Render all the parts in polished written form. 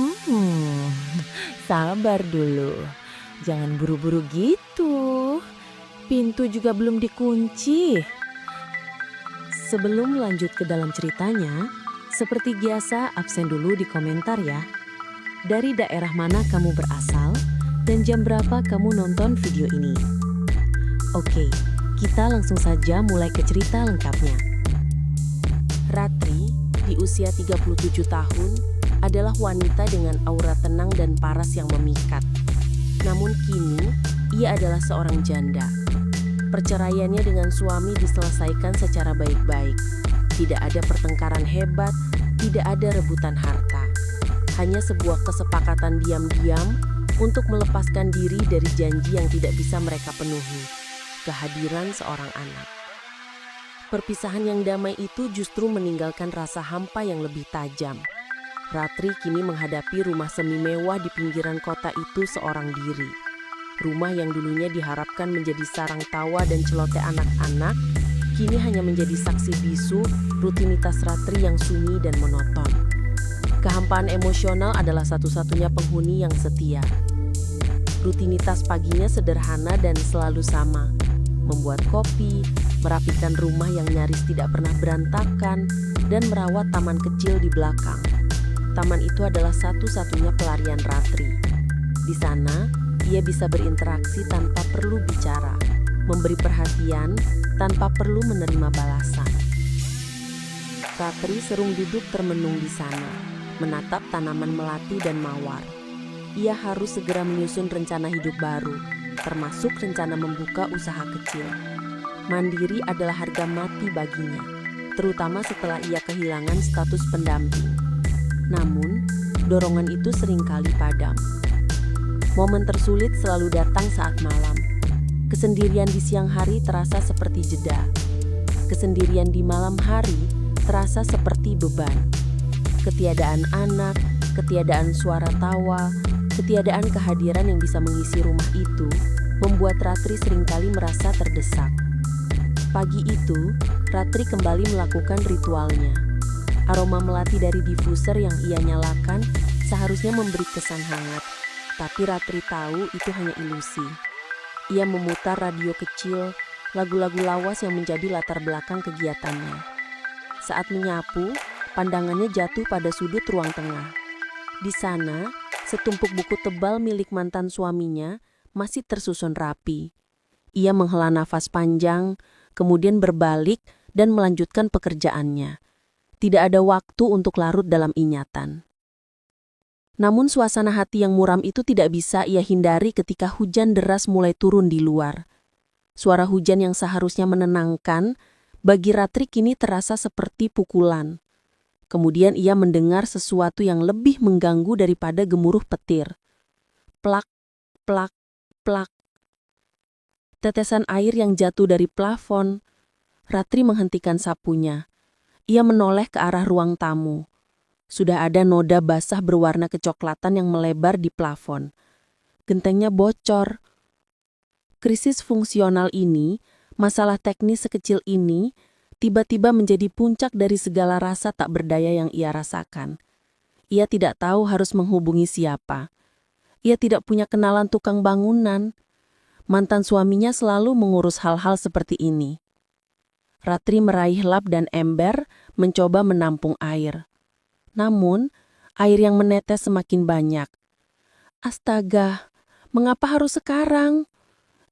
Hmm, sabar dulu. Jangan buru-buru gitu. Pintu juga belum dikunci. Sebelum lanjut ke dalam ceritanya, seperti biasa absen dulu di komentar ya. Dari daerah mana kamu berasal dan jam berapa kamu nonton video ini. Oke, kita langsung saja mulai ke cerita lengkapnya. Ratri, di usia 37 tahun, adalah wanita dengan aura tenang dan paras yang memikat. Namun kini, ia adalah seorang janda. Perceraiannya dengan suami diselesaikan secara baik-baik. Tidak ada pertengkaran hebat, tidak ada rebutan harta. Hanya sebuah kesepakatan diam-diam untuk melepaskan diri dari janji yang tidak bisa mereka penuhi. Kehadiran seorang anak. Perpisahan yang damai itu justru meninggalkan rasa hampa yang lebih tajam. Ratri kini menghadapi rumah semi mewah di pinggiran kota itu seorang diri. Rumah yang dulunya diharapkan menjadi sarang tawa dan celoteh anak-anak, kini hanya menjadi saksi bisu rutinitas Ratri yang sunyi dan monoton. Kehampaan emosional adalah satu-satunya penghuni yang setia. Rutinitas paginya sederhana dan selalu sama. Membuat kopi, merapikan rumah yang nyaris tidak pernah berantakan, dan merawat taman kecil di belakang. Taman itu adalah satu-satunya pelarian Ratri. Di sana, ia bisa berinteraksi tanpa perlu bicara, memberi perhatian tanpa perlu menerima balasan. Ratri sering duduk termenung di sana, menatap tanaman melati dan mawar. Ia harus segera menyusun rencana hidup baru, termasuk rencana membuka usaha kecil. Mandiri adalah harga mati baginya, terutama setelah ia kehilangan status pendamping. Namun, dorongan itu seringkali padam. Momen tersulit selalu datang saat malam. Kesendirian di siang hari terasa seperti jeda. Kesendirian di malam hari terasa seperti beban. Ketiadaan anak, ketiadaan suara tawa, ketiadaan kehadiran yang bisa mengisi rumah itu membuat Ratri seringkali merasa terdesak. Pagi itu, Ratri kembali melakukan ritualnya. Aroma melati dari diffuser yang ia nyalakan seharusnya memberi kesan hangat, tapi Ratri tahu itu hanya ilusi. Ia memutar radio kecil, lagu-lagu lawas yang menjadi latar belakang kegiatannya. Saat menyapu, pandangannya jatuh pada sudut ruang tengah. Di sana, setumpuk buku tebal milik mantan suaminya masih tersusun rapi. Ia menghela nafas panjang, kemudian berbalik dan melanjutkan pekerjaannya. Tidak ada waktu untuk larut dalam ingatan. Namun suasana hati yang muram itu tidak bisa ia hindari ketika hujan deras mulai turun di luar. Suara hujan yang seharusnya menenangkan, bagi Ratri kini terasa seperti pukulan. Kemudian ia mendengar sesuatu yang lebih mengganggu daripada gemuruh petir. Plak, plak, plak. Tetesan air yang jatuh dari plafon. Ratri menghentikan sapunya. Ia menoleh ke arah ruang tamu. Sudah ada noda basah berwarna kecoklatan yang melebar di plafon. Gentengnya bocor. Krisis fungsional ini, masalah teknis sekecil ini, tiba-tiba menjadi puncak dari segala rasa tak berdaya yang ia rasakan. Ia tidak tahu harus menghubungi siapa. Ia tidak punya kenalan tukang bangunan. Mantan suaminya selalu mengurus hal-hal seperti ini. Ratri meraih lap dan ember, mencoba menampung air. Namun, air yang menetes semakin banyak. Astaga, mengapa harus sekarang?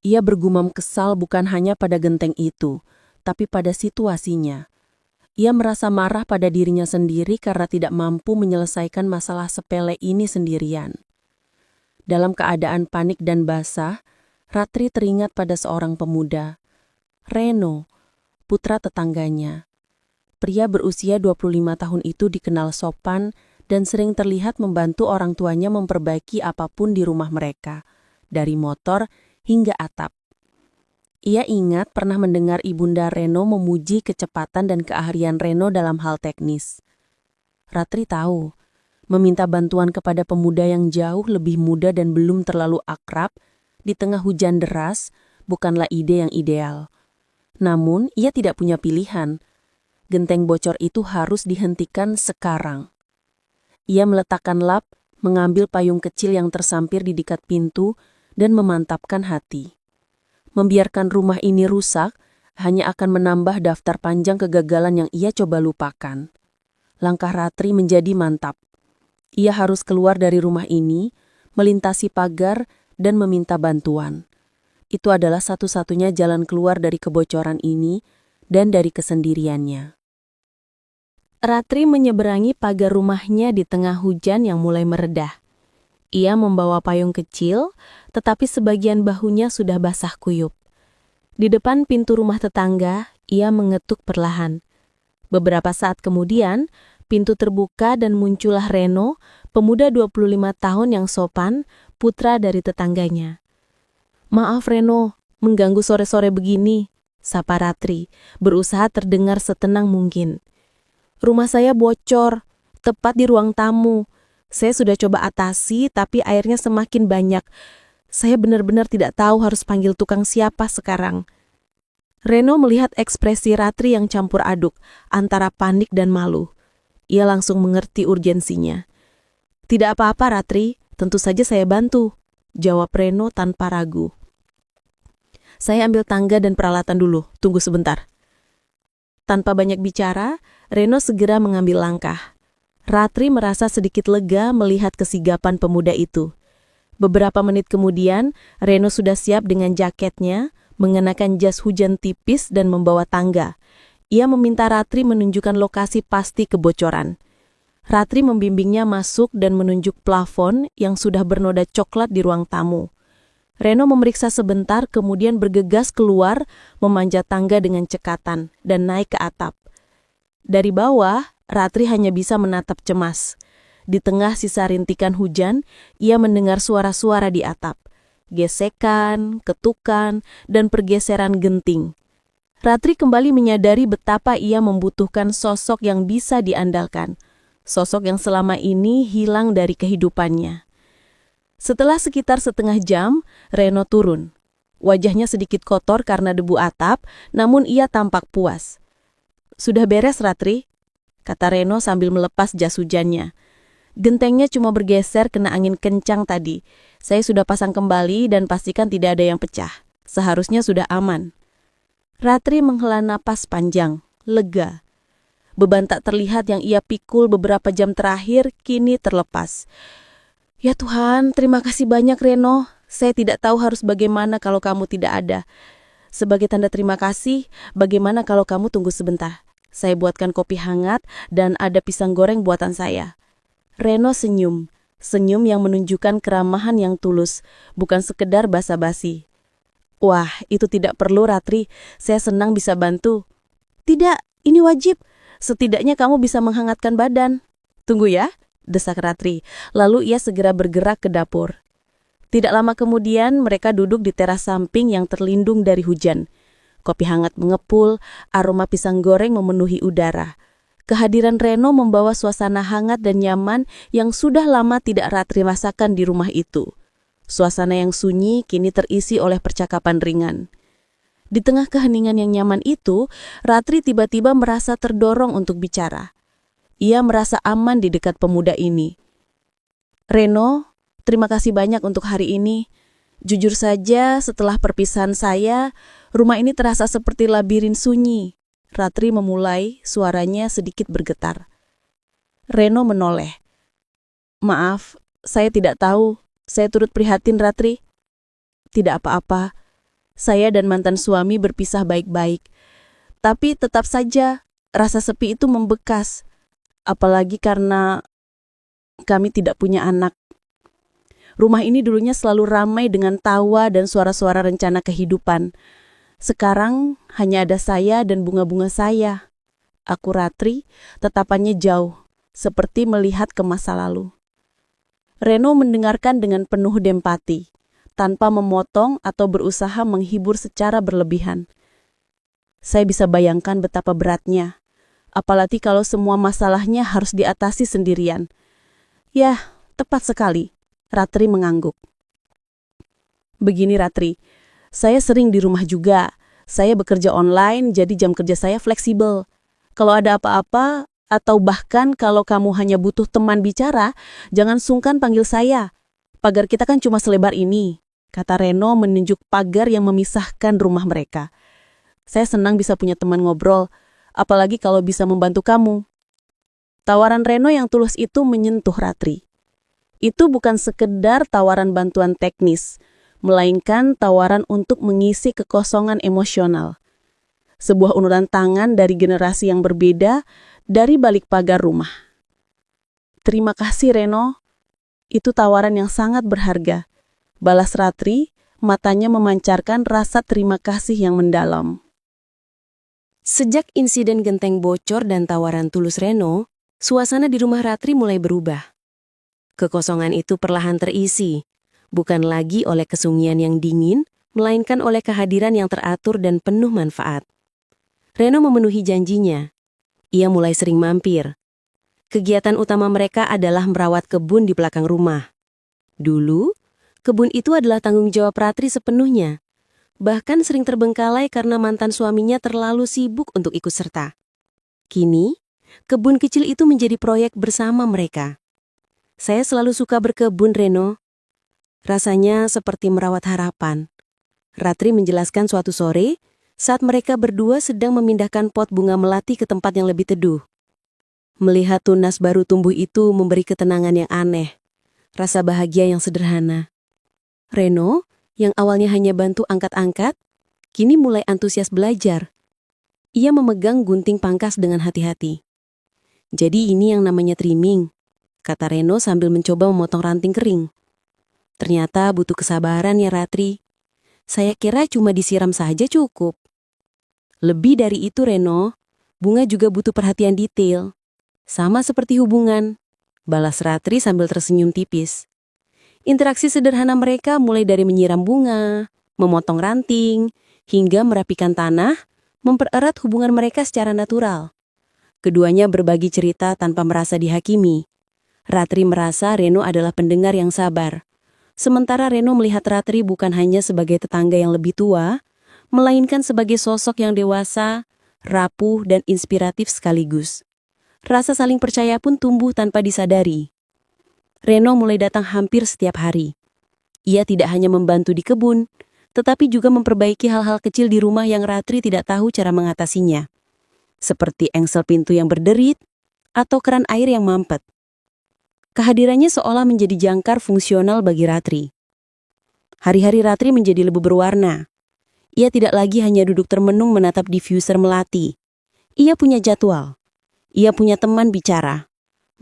Ia bergumam kesal bukan hanya pada genteng itu, tapi pada situasinya. Ia merasa marah pada dirinya sendiri karena tidak mampu menyelesaikan masalah sepele ini sendirian. Dalam keadaan panik dan basah, Ratri teringat pada seorang pemuda, Reno, putra tetangganya. Pria berusia 25 tahun itu dikenal sopan dan sering terlihat membantu orang tuanya memperbaiki apapun di rumah mereka, dari motor hingga atap. Ia ingat pernah mendengar ibunda Reno memuji kecepatan dan keahlian Reno dalam hal teknis. Ratri tahu, meminta bantuan kepada pemuda yang jauh lebih muda dan belum terlalu akrab di tengah hujan deras bukanlah ide yang ideal. Namun, ia tidak punya pilihan. Genteng bocor itu harus dihentikan sekarang. Ia meletakkan lap, mengambil payung kecil yang tersampir di dekat pintu, dan memantapkan hati. Membiarkan rumah ini rusak hanya akan menambah daftar panjang kegagalan yang ia coba lupakan. Langkah Ratri menjadi mantap. Ia harus keluar dari rumah ini, melintasi pagar, dan meminta bantuan. Itu adalah satu-satunya jalan keluar dari kebocoran ini dan dari kesendiriannya. Ratri menyeberangi pagar rumahnya di tengah hujan yang mulai meredah. Ia membawa payung kecil, tetapi sebagian bahunya sudah basah kuyup. Di depan pintu rumah tetangga, ia mengetuk perlahan. Beberapa saat kemudian, pintu terbuka dan muncullah Reno, pemuda 25 tahun yang sopan, putra dari tetangganya. "Maaf Reno, mengganggu sore-sore begini," sapa Ratri, berusaha terdengar setenang mungkin. "Rumah saya bocor, tepat di ruang tamu. Saya sudah coba atasi, tapi airnya semakin banyak. Saya benar-benar tidak tahu harus panggil tukang siapa sekarang." Reno melihat ekspresi Ratri yang campur aduk, antara panik dan malu. Ia langsung mengerti urgensinya. "Tidak apa-apa Ratri, tentu saja saya bantu," jawab Reno tanpa ragu. "Saya ambil tangga dan peralatan dulu, tunggu sebentar." Tanpa banyak bicara, Reno segera mengambil langkah. Ratri merasa sedikit lega melihat kesigapan pemuda itu. Beberapa menit kemudian, Reno sudah siap dengan jaketnya, mengenakan jas hujan tipis dan membawa tangga. Ia meminta Ratri menunjukkan lokasi pasti kebocoran. Ratri membimbingnya masuk dan menunjuk plafon yang sudah bernoda coklat di ruang tamu. Reno memeriksa sebentar, kemudian bergegas keluar, memanjat tangga dengan cekatan, dan naik ke atap. Dari bawah, Ratri hanya bisa menatap cemas. Di tengah sisa rintikan hujan, ia mendengar suara-suara di atap. Gesekan, ketukan, dan pergeseran genting. Ratri kembali menyadari betapa ia membutuhkan sosok yang bisa diandalkan. Sosok yang selama ini hilang dari kehidupannya. Setelah sekitar setengah jam, Reno turun. Wajahnya sedikit kotor karena debu atap, namun ia tampak puas. "Sudah beres, Ratri?" kata Reno sambil melepas jas hujannya. "Gentengnya cuma bergeser kena angin kencang tadi. Saya sudah pasang kembali dan pastikan tidak ada yang pecah. Seharusnya sudah aman." Ratri menghela napas panjang, lega. Beban tak terlihat yang ia pikul beberapa jam terakhir kini terlepas. "Ya Tuhan, terima kasih banyak Reno. Saya tidak tahu harus bagaimana kalau kamu tidak ada. Sebagai tanda terima kasih, bagaimana kalau kamu tunggu sebentar? Saya buatkan kopi hangat dan ada pisang goreng buatan saya." Reno senyum. Senyum yang menunjukkan keramahan yang tulus, bukan sekedar basa-basi. "Wah, itu tidak perlu Ratri. Saya senang bisa bantu." "Tidak, ini wajib. Setidaknya kamu bisa menghangatkan badan." "Tunggu ya," desak Ratri. Lalu ia segera bergerak ke dapur. Tidak lama kemudian mereka duduk di teras samping yang terlindung dari hujan. Kopi hangat mengepul, aroma pisang goreng memenuhi udara. Kehadiran Reno membawa suasana hangat dan nyaman yang sudah lama tidak Ratri rasakan di rumah itu. Suasana yang sunyi kini terisi oleh percakapan ringan. Di tengah keheningan yang nyaman itu, Ratri tiba-tiba merasa terdorong untuk bicara. Ia merasa aman di dekat pemuda ini. "Reno, terima kasih banyak untuk hari ini. Jujur saja, setelah perpisahan saya, rumah ini terasa seperti labirin sunyi." Ratri memulai, suaranya sedikit bergetar. Reno menoleh. "Maaf, saya tidak tahu. Saya turut prihatin, Ratri." "Tidak apa-apa. Saya dan mantan suami berpisah baik-baik. Tapi tetap saja, rasa sepi itu membekas. Apalagi karena kami tidak punya anak. Rumah ini dulunya selalu ramai dengan tawa dan suara-suara rencana kehidupan. Sekarang hanya ada saya dan bunga-bunga saya." Aku Ratri, tatapannya jauh, seperti melihat ke masa lalu. Reno mendengarkan dengan penuh empati, tanpa memotong atau berusaha menghibur secara berlebihan. "Saya bisa bayangkan betapa beratnya, apalagi kalau semua masalahnya harus diatasi sendirian." "Ya, tepat sekali," Ratri mengangguk. "Begini Ratri, saya sering di rumah juga. Saya bekerja online, jadi jam kerja saya fleksibel. Kalau ada apa-apa, Atau bahkan kalau kamu hanya butuh teman bicara, jangan sungkan panggil saya. Pagar kita kan cuma selebar ini, kata Reno menunjuk pagar yang memisahkan rumah mereka. Saya senang bisa punya teman ngobrol, apalagi kalau bisa membantu kamu. Tawaran Reno yang tulus itu menyentuh Ratri. Itu bukan sekedar tawaran bantuan teknis, melainkan tawaran untuk mengisi kekosongan emosional. Sebuah uluran tangan dari generasi yang berbeda dari balik pagar rumah. Terima kasih Reno, itu tawaran yang sangat berharga. Balas Ratri, matanya memancarkan rasa terima kasih yang mendalam. Sejak insiden genteng bocor dan tawaran tulus Reno, suasana di rumah Ratri mulai berubah. Kekosongan itu perlahan terisi, bukan lagi oleh kesunyian yang dingin, melainkan oleh kehadiran yang teratur dan penuh manfaat. Reno memenuhi janjinya. Ia mulai sering mampir. Kegiatan utama mereka adalah merawat kebun di belakang rumah. Dulu, kebun itu adalah tanggung jawab Ratri sepenuhnya. Bahkan sering terbengkalai karena mantan suaminya terlalu sibuk untuk ikut serta. Kini, kebun kecil itu menjadi proyek bersama mereka. Saya selalu suka berkebun, Reno. Rasanya seperti merawat harapan. Ratri menjelaskan suatu sore, saat mereka berdua sedang memindahkan pot bunga melati ke tempat yang lebih teduh. Melihat tunas baru tumbuh itu memberi ketenangan yang aneh. Rasa bahagia yang sederhana. Reno, yang awalnya hanya bantu angkat-angkat, kini mulai antusias belajar. Ia memegang gunting pangkas dengan hati-hati. Jadi ini yang namanya trimming, kata Reno sambil mencoba memotong ranting kering. Ternyata butuh kesabaran ya Ratri. Saya kira cuma disiram saja cukup. Lebih dari itu Reno, bunga juga butuh perhatian detail. Sama seperti hubungan, balas Ratri sambil tersenyum tipis. Interaksi sederhana mereka mulai dari menyiram bunga, memotong ranting, hingga merapikan tanah, mempererat hubungan mereka secara natural. Keduanya berbagi cerita tanpa merasa dihakimi. Ratri merasa Reno adalah pendengar yang sabar. Sementara Reno melihat Ratri bukan hanya sebagai tetangga yang lebih tua, melainkan sebagai sosok yang dewasa, rapuh, dan inspiratif sekaligus. Rasa saling percaya pun tumbuh tanpa disadari. Reno mulai datang hampir setiap hari. Ia tidak hanya membantu di kebun, tetapi juga memperbaiki hal-hal kecil di rumah yang Ratri tidak tahu cara mengatasinya. Seperti engsel pintu yang berderit, atau keran air yang mampet. Kehadirannya seolah menjadi jangkar fungsional bagi Ratri. Hari-hari Ratri menjadi lebih berwarna. Ia tidak lagi hanya duduk termenung menatap diffuser melati. Ia punya jadwal. Ia punya teman bicara.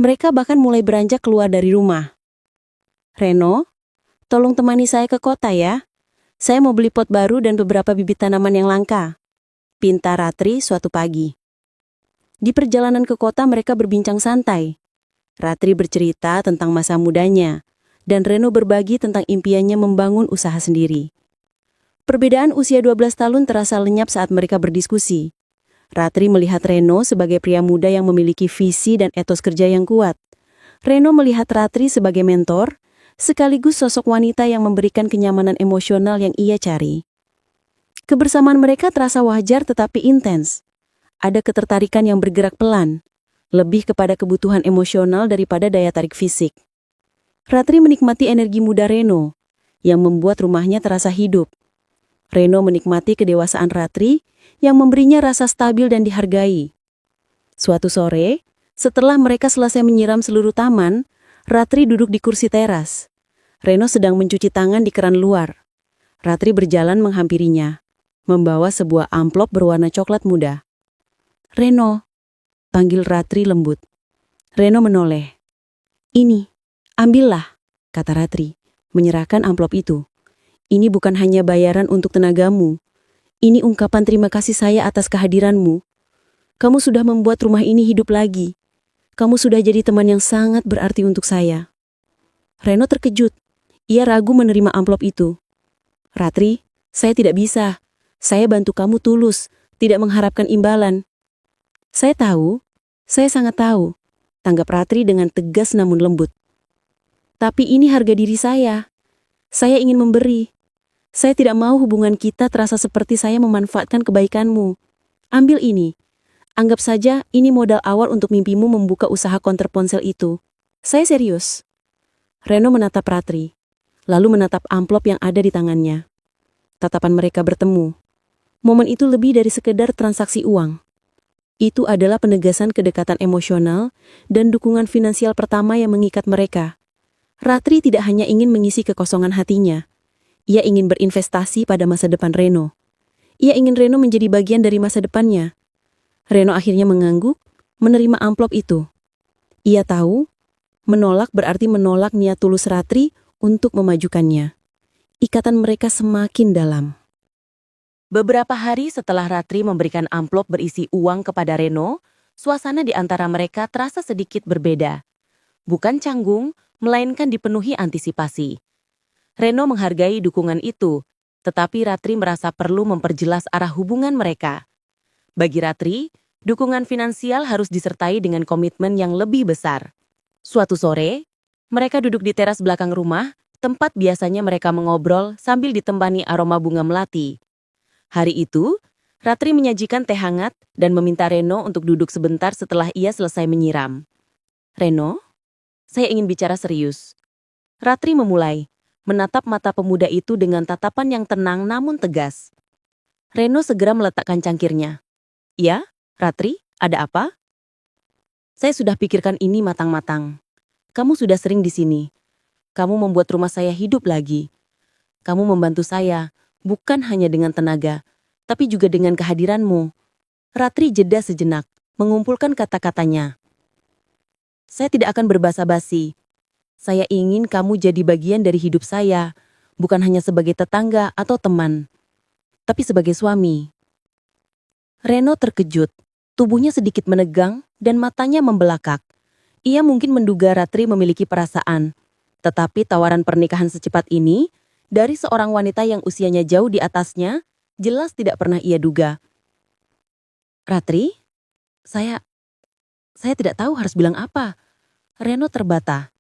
Mereka bahkan mulai beranjak keluar dari rumah. Reno, tolong temani saya ke kota ya. Saya mau beli pot baru dan beberapa bibit tanaman yang langka. Pinta Ratri suatu pagi. Di perjalanan ke kota mereka berbincang santai. Ratri bercerita tentang masa mudanya, dan Reno berbagi tentang impiannya membangun usaha sendiri. Perbedaan usia 12 tahun terasa lenyap saat mereka berdiskusi. Ratri melihat Reno sebagai pria muda yang memiliki visi dan etos kerja yang kuat. Reno melihat Ratri sebagai mentor, sekaligus sosok wanita yang memberikan kenyamanan emosional yang ia cari. Kebersamaan mereka terasa wajar tetapi intens. Ada ketertarikan yang bergerak pelan, lebih kepada kebutuhan emosional daripada daya tarik fisik. Ratri menikmati energi muda Reno, yang membuat rumahnya terasa hidup. Reno menikmati kedewasaan Ratri, yang memberinya rasa stabil dan dihargai. Suatu sore, setelah mereka selesai menyiram seluruh taman, Ratri duduk di kursi teras. Reno sedang mencuci tangan di keran luar. Ratri berjalan menghampirinya, membawa sebuah amplop berwarna coklat muda. Reno, panggil Ratri lembut. Reno menoleh. Ini, ambillah, kata Ratri, menyerahkan amplop itu. Ini bukan hanya bayaran untuk tenagamu. Ini ungkapan terima kasih saya atas kehadiranmu. Kamu sudah membuat rumah ini hidup lagi. Kamu sudah jadi teman yang sangat berarti untuk saya. Reno terkejut. Ia ragu menerima amplop itu. Ratri, saya tidak bisa. Saya bantu kamu tulus, tidak mengharapkan imbalan. Saya tahu, saya sangat tahu, tanggap Ratri dengan tegas namun lembut. Tapi ini harga diri saya. Saya ingin memberi. Saya tidak mau hubungan kita terasa seperti saya memanfaatkan kebaikanmu. Ambil ini. Anggap saja ini modal awal untuk mimpimu membuka usaha konter ponsel itu. Saya serius. Reno menatap Ratri, lalu menatap amplop yang ada di tangannya. Tatapan mereka bertemu. Momen itu lebih dari sekedar transaksi uang. Itu adalah penegasan kedekatan emosional dan dukungan finansial pertama yang mengikat mereka. Ratri tidak hanya ingin mengisi kekosongan hatinya. Ia ingin berinvestasi pada masa depan Reno. Ia ingin Reno menjadi bagian dari masa depannya. Reno akhirnya mengangguk, menerima amplop itu. Ia tahu, menolak berarti menolak niat tulus Ratri untuk memajukannya. Ikatan mereka semakin dalam. Beberapa hari setelah Ratri memberikan amplop berisi uang kepada Reno, suasana di antara mereka terasa sedikit berbeda. Bukan canggung, melainkan dipenuhi antisipasi. Reno menghargai dukungan itu, tetapi Ratri merasa perlu memperjelas arah hubungan mereka. Bagi Ratri, dukungan finansial harus disertai dengan komitmen yang lebih besar. Suatu sore, mereka duduk di teras belakang rumah, tempat biasanya mereka mengobrol sambil ditemani aroma bunga melati. Hari itu, Ratri menyajikan teh hangat dan meminta Reno untuk duduk sebentar setelah ia selesai menyiram. "Reno, saya ingin bicara serius." Ratri memulai, menatap mata pemuda itu dengan tatapan yang tenang namun tegas. Reno segera meletakkan cangkirnya. "Ya, Ratri, ada apa?" "Saya sudah pikirkan ini matang-matang. Kamu sudah sering di sini. Kamu membuat rumah saya hidup lagi. Kamu membantu saya, bukan hanya dengan tenaga, tapi juga dengan kehadiranmu." Ratri jeda sejenak, mengumpulkan kata-katanya. "Saya tidak akan berbasa-basi. Saya ingin kamu jadi bagian dari hidup saya, bukan hanya sebagai tetangga atau teman, tapi sebagai suami." Reno terkejut, tubuhnya sedikit menegang dan matanya membelakak. Ia mungkin menduga Ratri memiliki perasaan, tetapi tawaran pernikahan secepat ini, dari seorang wanita yang usianya jauh di atasnya, jelas tidak pernah ia duga. "Ratri, saya tidak tahu harus bilang apa." Reno terbata.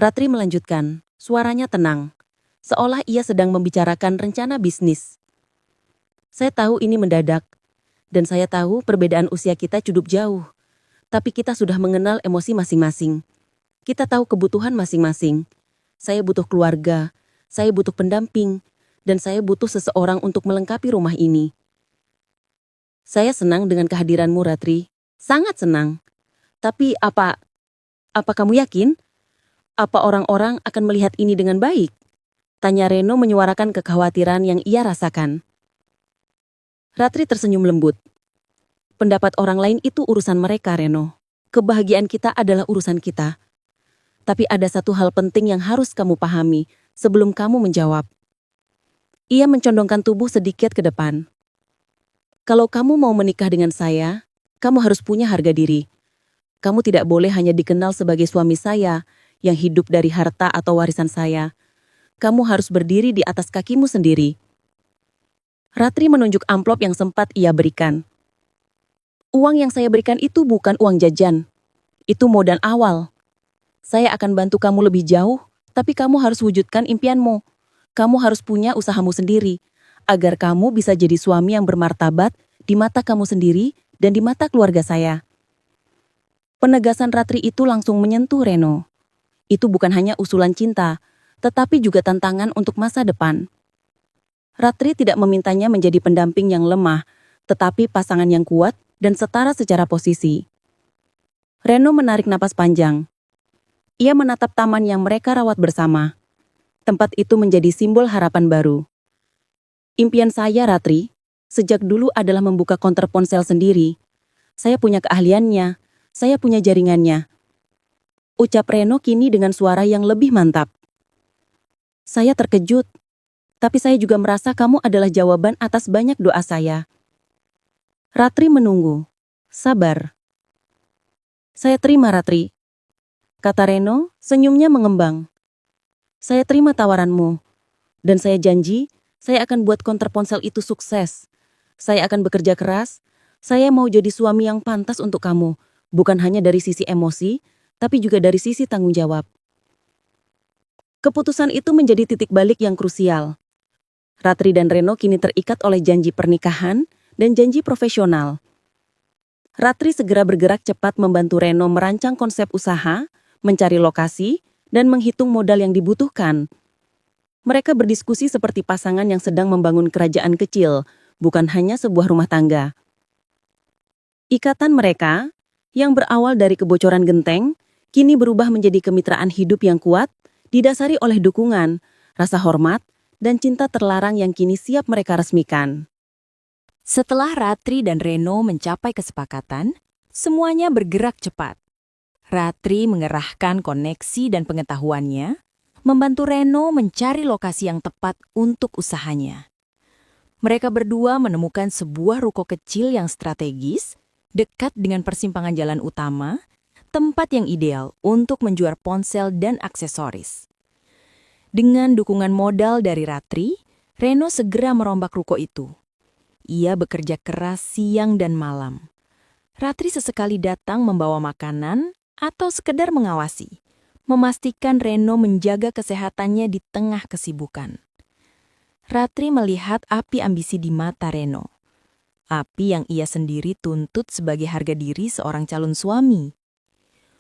Ratri melanjutkan, suaranya tenang, seolah ia sedang membicarakan rencana bisnis. "Saya tahu ini mendadak, dan saya tahu perbedaan usia kita cukup jauh. Tapi kita sudah mengenal emosi masing-masing. Kita tahu kebutuhan masing-masing. Saya butuh keluarga, saya butuh pendamping, dan saya butuh seseorang untuk melengkapi rumah ini. Saya senang dengan kehadiranmu, Ratri. Sangat senang. Tapi apa kamu yakin? Apa orang-orang akan melihat ini dengan baik?" Tanya Reno menyuarakan kekhawatiran yang ia rasakan. Ratri tersenyum lembut. "Pendapat orang lain itu urusan mereka, Reno. Kebahagiaan kita adalah urusan kita. Tapi ada satu hal penting yang harus kamu pahami sebelum kamu menjawab." Ia mencondongkan tubuh sedikit ke depan. "Kalau kamu mau menikah dengan saya, kamu harus punya harga diri. Kamu tidak boleh hanya dikenal sebagai suami saya yang hidup dari harta atau warisan saya. Kamu harus berdiri di atas kakimu sendiri." Ratri menunjuk amplop yang sempat ia berikan. "Uang yang saya berikan itu bukan uang jajan. Itu modal awal. Saya akan bantu kamu lebih jauh, tapi kamu harus wujudkan impianmu. Kamu harus punya usahamu sendiri, agar kamu bisa jadi suami yang bermartabat di mata kamu sendiri dan di mata keluarga saya." Penegasan Ratri itu langsung menyentuh Reno. Itu bukan hanya usulan cinta, tetapi juga tantangan untuk masa depan. Ratri tidak memintanya menjadi pendamping yang lemah, tetapi pasangan yang kuat dan setara secara posisi. Reno menarik napas panjang. Ia menatap taman yang mereka rawat bersama. Tempat itu menjadi simbol harapan baru. "Impian saya, Ratri, sejak dulu adalah membuka konter ponsel sendiri. Saya punya keahliannya, saya punya jaringannya." Ucap Reno kini dengan suara yang lebih mantap. "Saya terkejut, tapi saya juga merasa kamu adalah jawaban atas banyak doa saya." Ratri menunggu. Sabar. "Saya terima, Ratri," kata Reno, senyumnya mengembang. "Saya terima tawaranmu, dan saya janji saya akan buat konter ponsel itu sukses. Saya akan bekerja keras, saya mau jadi suami yang pantas untuk kamu, bukan hanya dari sisi emosi, tapi juga dari sisi tanggung jawab." Keputusan itu menjadi titik balik yang krusial. Ratri dan Reno kini terikat oleh janji pernikahan dan janji profesional. Ratri segera bergerak cepat membantu Reno merancang konsep usaha, mencari lokasi, dan menghitung modal yang dibutuhkan. Mereka berdiskusi seperti pasangan yang sedang membangun kerajaan kecil, bukan hanya sebuah rumah tangga. Ikatan mereka, yang berawal dari kebocoran genteng, kini berubah menjadi kemitraan hidup yang kuat, didasari oleh dukungan, rasa hormat, dan cinta terlarang yang kini siap mereka resmikan. Setelah Ratri dan Reno mencapai kesepakatan, semuanya bergerak cepat. Ratri mengerahkan koneksi dan pengetahuannya, membantu Reno mencari lokasi yang tepat untuk usahanya. Mereka berdua menemukan sebuah ruko kecil yang strategis, dekat dengan persimpangan jalan utama, tempat yang ideal untuk menjual ponsel dan aksesoris. Dengan dukungan modal dari Ratri, Reno segera merombak ruko itu. Ia bekerja keras siang dan malam. Ratri sesekali datang membawa makanan atau sekedar mengawasi, memastikan Reno menjaga kesehatannya di tengah kesibukan. Ratri melihat api ambisi di mata Reno. Api yang ia sendiri tuntut sebagai harga diri seorang calon suami.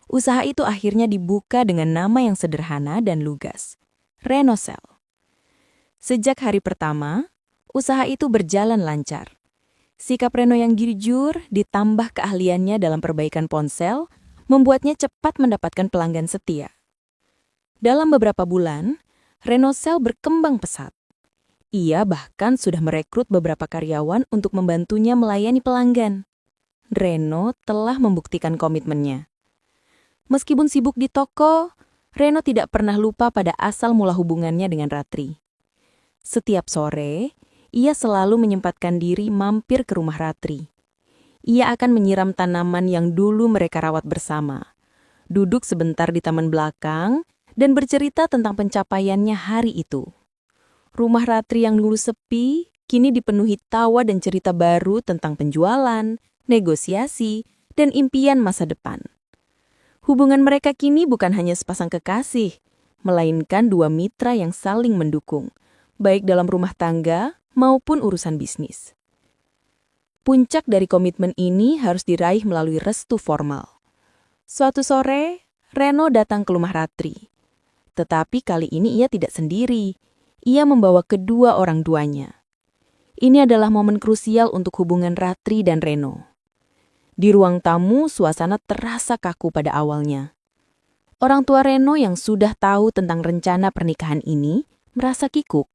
Usaha itu akhirnya dibuka dengan nama yang sederhana dan lugas, Renosel. Sejak hari pertama, usaha itu berjalan lancar. Sikap Reno yang jujur ditambah keahliannya dalam perbaikan ponsel membuatnya cepat mendapatkan pelanggan setia. Dalam beberapa bulan, Renosel berkembang pesat. Ia bahkan sudah merekrut beberapa karyawan untuk membantunya melayani pelanggan. Reno telah membuktikan komitmennya. Meskipun sibuk di toko, Reno tidak pernah lupa pada asal mula hubungannya dengan Ratri. Setiap sore, ia selalu menyempatkan diri mampir ke rumah Ratri. Ia akan menyiram tanaman yang dulu mereka rawat bersama, duduk sebentar di taman belakang, dan bercerita tentang pencapaiannya hari itu. Rumah Ratri yang dulu sepi, kini dipenuhi tawa dan cerita baru tentang penjualan, negosiasi, dan impian masa depan. Hubungan mereka kini bukan hanya sepasang kekasih, melainkan dua mitra yang saling mendukung, baik dalam rumah tangga maupun urusan bisnis. Puncak dari komitmen ini harus diraih melalui restu formal. Suatu sore, Reno datang ke rumah Ratri. Tetapi kali ini ia tidak sendiri. Ia membawa kedua orang tuanya. Ini adalah momen krusial untuk hubungan Ratri dan Reno. Di ruang tamu, suasana terasa kaku pada awalnya. Orang tua Reno yang sudah tahu tentang rencana pernikahan ini merasa kikuk.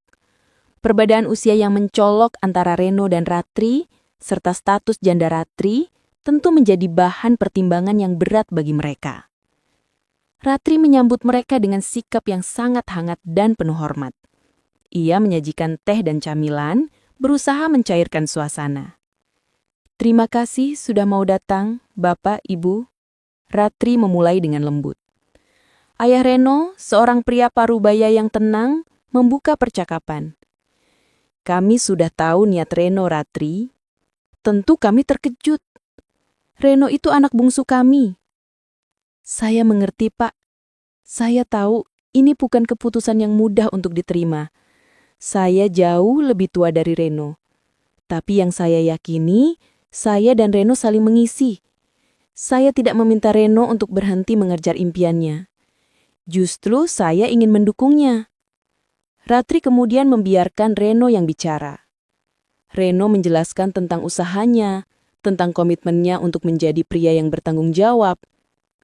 Perbedaan usia yang mencolok antara Reno dan Ratri, serta status janda Ratri, tentu menjadi bahan pertimbangan yang berat bagi mereka. Ratri menyambut mereka dengan sikap yang sangat hangat dan penuh hormat. Ia menyajikan teh dan camilan, berusaha mencairkan suasana. "Terima kasih sudah mau datang, Bapak, Ibu." Ratri memulai dengan lembut. Ayah Reno, seorang pria parubaya yang tenang, membuka percakapan. "Kami sudah tahu niat Reno, Ratri. Tentu kami terkejut. Reno itu anak bungsu kami." "Saya mengerti, Pak. Saya tahu ini bukan keputusan yang mudah untuk diterima. Saya jauh lebih tua dari Reno. Tapi yang saya yakini, saya dan Reno saling mengisi. Saya tidak meminta Reno untuk berhenti mengejar impiannya. Justru saya ingin mendukungnya." Ratri kemudian membiarkan Reno yang bicara. Reno menjelaskan tentang usahanya, tentang komitmennya untuk menjadi pria yang bertanggung jawab.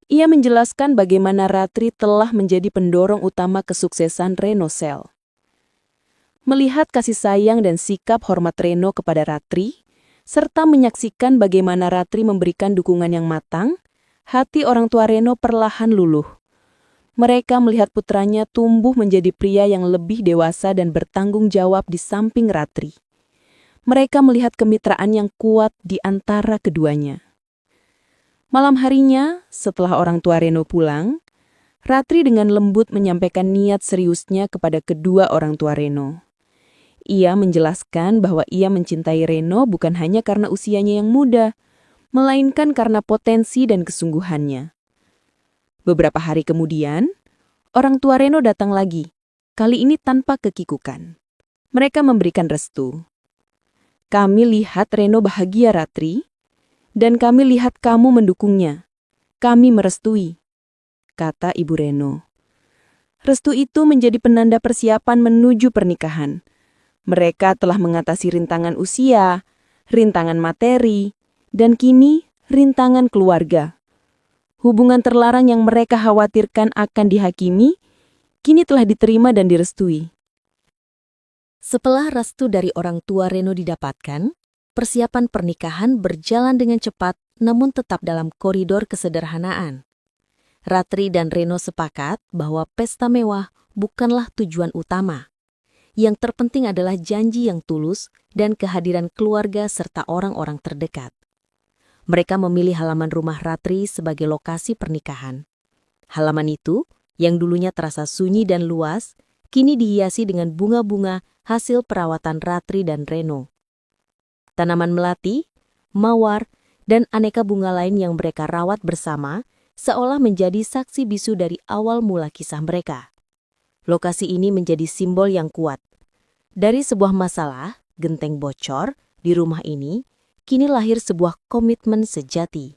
Ia menjelaskan bagaimana Ratri telah menjadi pendorong utama kesuksesan Renosel. Melihat kasih sayang dan sikap hormat Reno kepada Ratri, serta menyaksikan bagaimana Ratri memberikan dukungan yang matang, hati orang tua Reno perlahan luluh. Mereka melihat putranya tumbuh menjadi pria yang lebih dewasa dan bertanggung jawab di samping Ratri. Mereka melihat kemitraan yang kuat di antara keduanya. Malam harinya, setelah orang tua Reno pulang, Ratri dengan lembut menyampaikan niat seriusnya kepada kedua orang tua Reno. Ia menjelaskan bahwa ia mencintai Reno bukan hanya karena usianya yang muda, melainkan karena potensi dan kesungguhannya. Beberapa hari kemudian, orang tua Reno datang lagi, kali ini tanpa kekikukan. Mereka memberikan restu. "Kami lihat Reno bahagia, Ratri. Dan kami lihat kamu mendukungnya. Kami merestui, kata Ibu Reno. Restu itu menjadi penanda persiapan menuju pernikahan. Mereka telah mengatasi rintangan usia, rintangan materi, dan kini rintangan keluarga. Hubungan terlarang yang mereka khawatirkan akan dihakimi, kini telah diterima dan direstui. Setelah restu dari orang tua Reno didapatkan, persiapan pernikahan berjalan dengan cepat namun tetap dalam koridor kesederhanaan. Ratri dan Reno sepakat bahwa pesta mewah bukanlah tujuan utama. Yang terpenting adalah janji yang tulus dan kehadiran keluarga serta orang-orang terdekat. Mereka memilih halaman rumah Ratri sebagai lokasi pernikahan. Halaman itu, yang dulunya terasa sunyi dan luas, kini dihiasi dengan bunga-bunga hasil perawatan Ratri dan Reno. Tanaman melati, mawar, dan aneka bunga lain yang mereka rawat bersama seolah menjadi saksi bisu dari awal mula kisah mereka. Lokasi ini menjadi simbol yang kuat. Dari sebuah masalah, genteng bocor, di rumah ini, kini lahir sebuah komitmen sejati.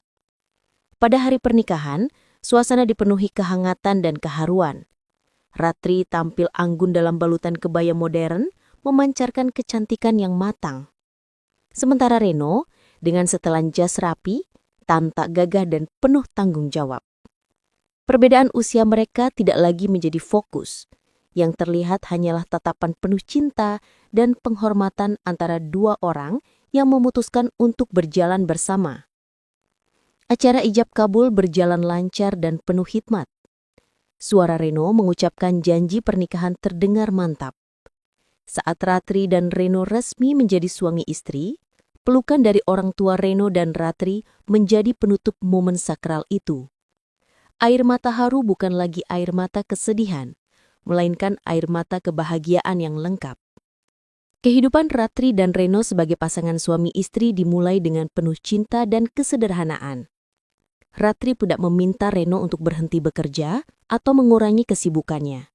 Pada hari pernikahan, suasana dipenuhi kehangatan dan keharuan. Ratri tampil anggun dalam balutan kebaya modern, memancarkan kecantikan yang matang. Sementara Reno, dengan setelan jas rapi, tampak gagah dan penuh tanggung jawab. Perbedaan usia mereka tidak lagi menjadi fokus. Yang terlihat hanyalah tatapan penuh cinta dan penghormatan antara dua orang yang memutuskan untuk berjalan bersama. Acara ijab kabul berjalan lancar dan penuh hikmat. Suara Reno mengucapkan janji pernikahan terdengar mantap. Saat Ratri dan Reno resmi menjadi suami istri, pelukan dari orang tua Reno dan Ratri menjadi penutup momen sakral itu. Air mata haru bukan lagi air mata kesedihan, melainkan air mata kebahagiaan yang lengkap. Kehidupan Ratri dan Reno sebagai pasangan suami istri dimulai dengan penuh cinta dan kesederhanaan. Ratri tidak meminta Reno untuk berhenti bekerja atau mengurangi kesibukannya.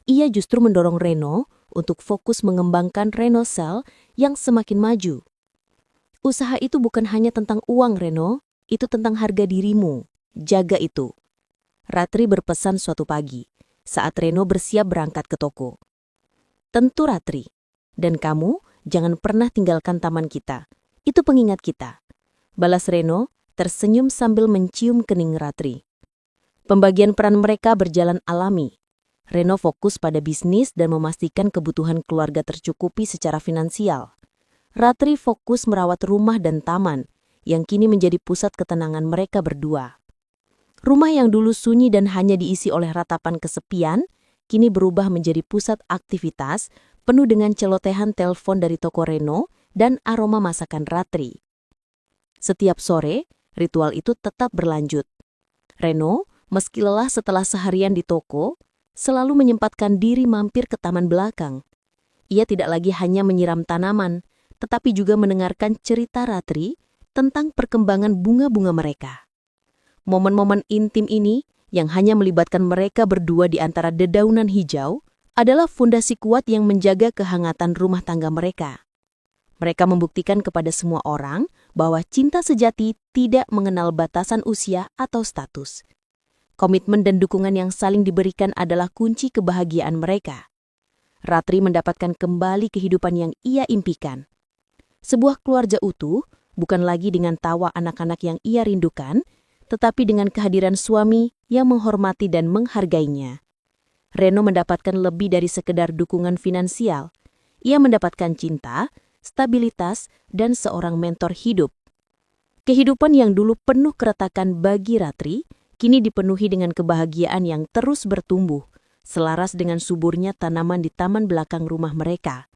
Ia justru mendorong Reno untuk fokus mengembangkan Renosel yang semakin maju. Usaha itu bukan hanya tentang uang, Reno, itu tentang harga dirimu. Jaga itu. Ratri berpesan suatu pagi, saat Reno bersiap berangkat ke toko. Tentu Ratri, dan kamu jangan pernah tinggalkan taman kita. Itu pengingat kita. Balas Reno, tersenyum sambil mencium kening Ratri. Pembagian peran mereka berjalan alami. Reno fokus pada bisnis dan memastikan kebutuhan keluarga tercukupi secara finansial. Ratri fokus merawat rumah dan taman, yang kini menjadi pusat ketenangan mereka berdua. Rumah yang dulu sunyi dan hanya diisi oleh ratapan kesepian, kini berubah menjadi pusat aktivitas, penuh dengan celotehan telepon dari toko Reno dan aroma masakan Ratri. Setiap sore, ritual itu tetap berlanjut. Reno, meski lelah setelah seharian di toko, selalu menyempatkan diri mampir ke taman belakang. Ia tidak lagi hanya menyiram tanaman, tetapi juga mendengarkan cerita Ratri tentang perkembangan bunga-bunga mereka. Momen-momen intim ini, yang hanya melibatkan mereka berdua di antara dedaunan hijau, adalah fondasi kuat yang menjaga kehangatan rumah tangga mereka. Mereka membuktikan kepada semua orang bahwa cinta sejati tidak mengenal batasan usia atau status. Komitmen dan dukungan yang saling diberikan adalah kunci kebahagiaan mereka. Ratri mendapatkan kembali kehidupan yang ia impikan. Sebuah keluarga utuh bukan lagi dengan tawa anak-anak yang ia rindukan, tetapi dengan kehadiran suami yang menghormati dan menghargainya. Reno mendapatkan lebih dari sekedar dukungan finansial. Ia mendapatkan cinta, stabilitas, dan seorang mentor hidup. Kehidupan yang dulu penuh keretakan bagi Ratri, kini dipenuhi dengan kebahagiaan yang terus bertumbuh, selaras dengan suburnya tanaman di taman belakang rumah mereka.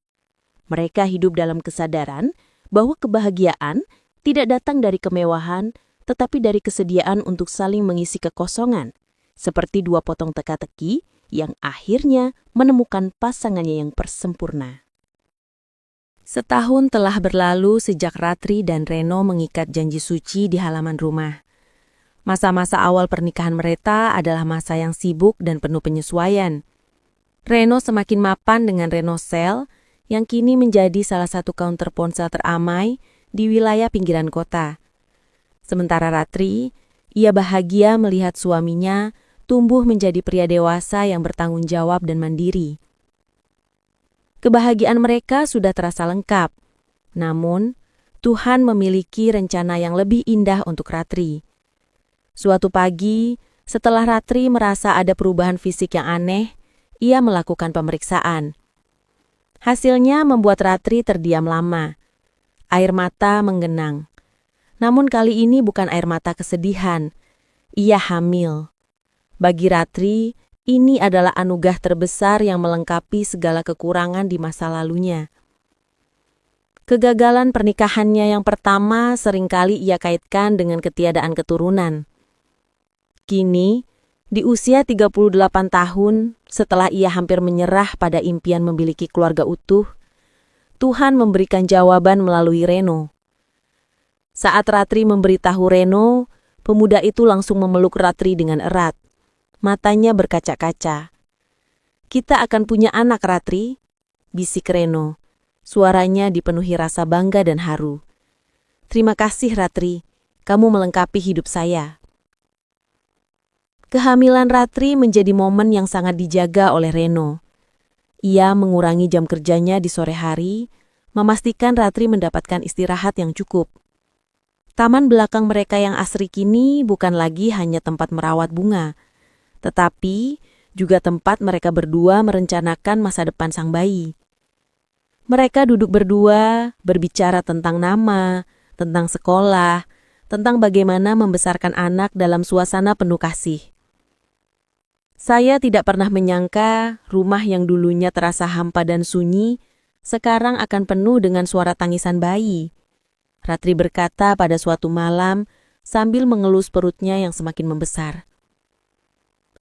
Mereka hidup dalam kesadaran bahwa kebahagiaan tidak datang dari kemewahan, tetapi dari kesediaan untuk saling mengisi kekosongan, seperti dua potong teka-teki yang akhirnya menemukan pasangannya yang persempurna. Setahun telah berlalu sejak Ratri dan Reno mengikat janji suci di halaman rumah. Masa-masa awal pernikahan mereka adalah masa yang sibuk dan penuh penyesuaian. Reno semakin mapan dengan Renosel, yang kini menjadi salah satu counter ponsel teramai di wilayah pinggiran kota. Sementara Ratri, ia bahagia melihat suaminya tumbuh menjadi pria dewasa yang bertanggung jawab dan mandiri. Kebahagiaan mereka sudah terasa lengkap, namun Tuhan memiliki rencana yang lebih indah untuk Ratri. Suatu pagi, setelah Ratri merasa ada perubahan fisik yang aneh, ia melakukan pemeriksaan. Hasilnya membuat Ratri terdiam lama. Air mata menggenang. Namun kali ini bukan air mata kesedihan. Ia hamil. Bagi Ratri, ini adalah anugerah terbesar yang melengkapi segala kekurangan di masa lalunya. Kegagalan pernikahannya yang pertama seringkali ia kaitkan dengan ketiadaan keturunan. Kini, di usia 38 tahun, setelah ia hampir menyerah pada impian memiliki keluarga utuh, Tuhan memberikan jawaban melalui Reno. Saat Ratri memberitahu Reno, pemuda itu langsung memeluk Ratri dengan erat. Matanya berkaca-kaca. "Kita akan punya anak, Ratri," bisik Reno. Suaranya dipenuhi rasa bangga dan haru. "Terima kasih, Ratri. Kamu melengkapi hidup saya." Kehamilan Ratri menjadi momen yang sangat dijaga oleh Reno. Ia mengurangi jam kerjanya di sore hari, memastikan Ratri mendapatkan istirahat yang cukup. Taman belakang mereka yang asri kini bukan lagi hanya tempat merawat bunga, tetapi juga tempat mereka berdua merencanakan masa depan sang bayi. Mereka duduk berdua, berbicara tentang nama, tentang sekolah, tentang bagaimana membesarkan anak dalam suasana penuh kasih. "Saya tidak pernah menyangka rumah yang dulunya terasa hampa dan sunyi, sekarang akan penuh dengan suara tangisan bayi," Ratri berkata pada suatu malam sambil mengelus perutnya yang semakin membesar.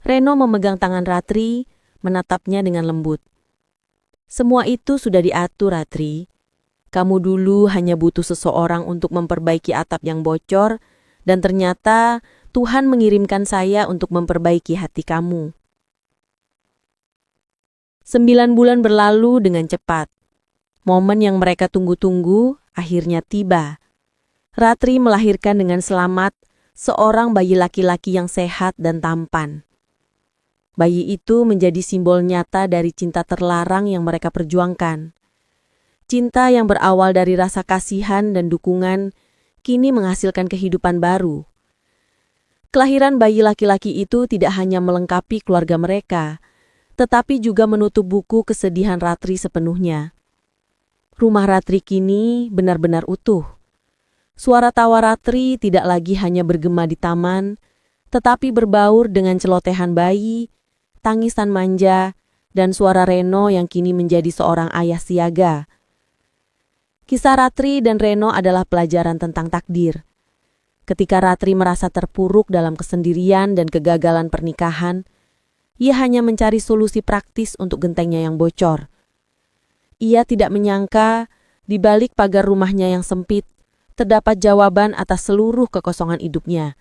Reno memegang tangan Ratri, menatapnya dengan lembut. "Semua itu sudah diatur, Ratri. Kamu dulu hanya butuh seseorang untuk memperbaiki atap yang bocor, dan ternyata Tuhan mengirimkan saya untuk memperbaiki hati kamu." 9 bulan berlalu dengan cepat. Momen yang mereka tunggu-tunggu akhirnya tiba. Ratri melahirkan dengan selamat seorang bayi laki-laki yang sehat dan tampan. Bayi itu menjadi simbol nyata dari cinta terlarang yang mereka perjuangkan. Cinta yang berawal dari rasa kasihan dan dukungan, kini menghasilkan kehidupan baru. Kelahiran bayi laki-laki itu tidak hanya melengkapi keluarga mereka, tetapi juga menutup buku kesedihan Ratri sepenuhnya. Rumah Ratri kini benar-benar utuh. Suara tawa Ratri tidak lagi hanya bergema di taman, tetapi berbaur dengan celotehan bayi, tangisan manja, dan suara Reno yang kini menjadi seorang ayah siaga. Kisah Ratri dan Reno adalah pelajaran tentang takdir. Ketika Ratri merasa terpuruk dalam kesendirian dan kegagalan pernikahan, ia hanya mencari solusi praktis untuk gentengnya yang bocor. Ia tidak menyangka, di balik pagar rumahnya yang sempit, terdapat jawaban atas seluruh kekosongan hidupnya.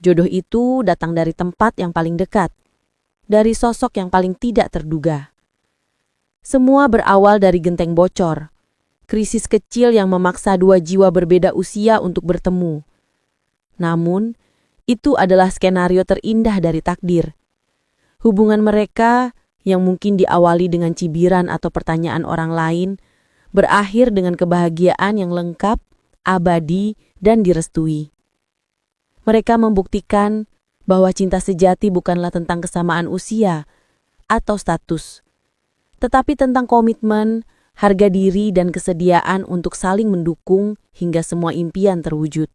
Jodoh itu datang dari tempat yang paling dekat, dari sosok yang paling tidak terduga. Semua berawal dari genteng bocor, krisis kecil yang memaksa dua jiwa berbeda usia untuk bertemu. Namun, itu adalah skenario terindah dari takdir. Hubungan mereka yang mungkin diawali dengan cibiran atau pertanyaan orang lain, berakhir dengan kebahagiaan yang lengkap, abadi, dan direstui. Mereka membuktikan bahwa cinta sejati bukanlah tentang kesamaan usia atau status, tetapi tentang komitmen, harga diri, dan kesediaan untuk saling mendukung hingga semua impian terwujud.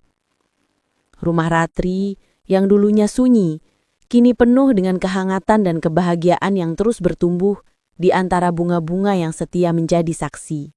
Rumah Ratri yang dulunya sunyi, kini penuh dengan kehangatan dan kebahagiaan yang terus bertumbuh di antara bunga-bunga yang setia menjadi saksi.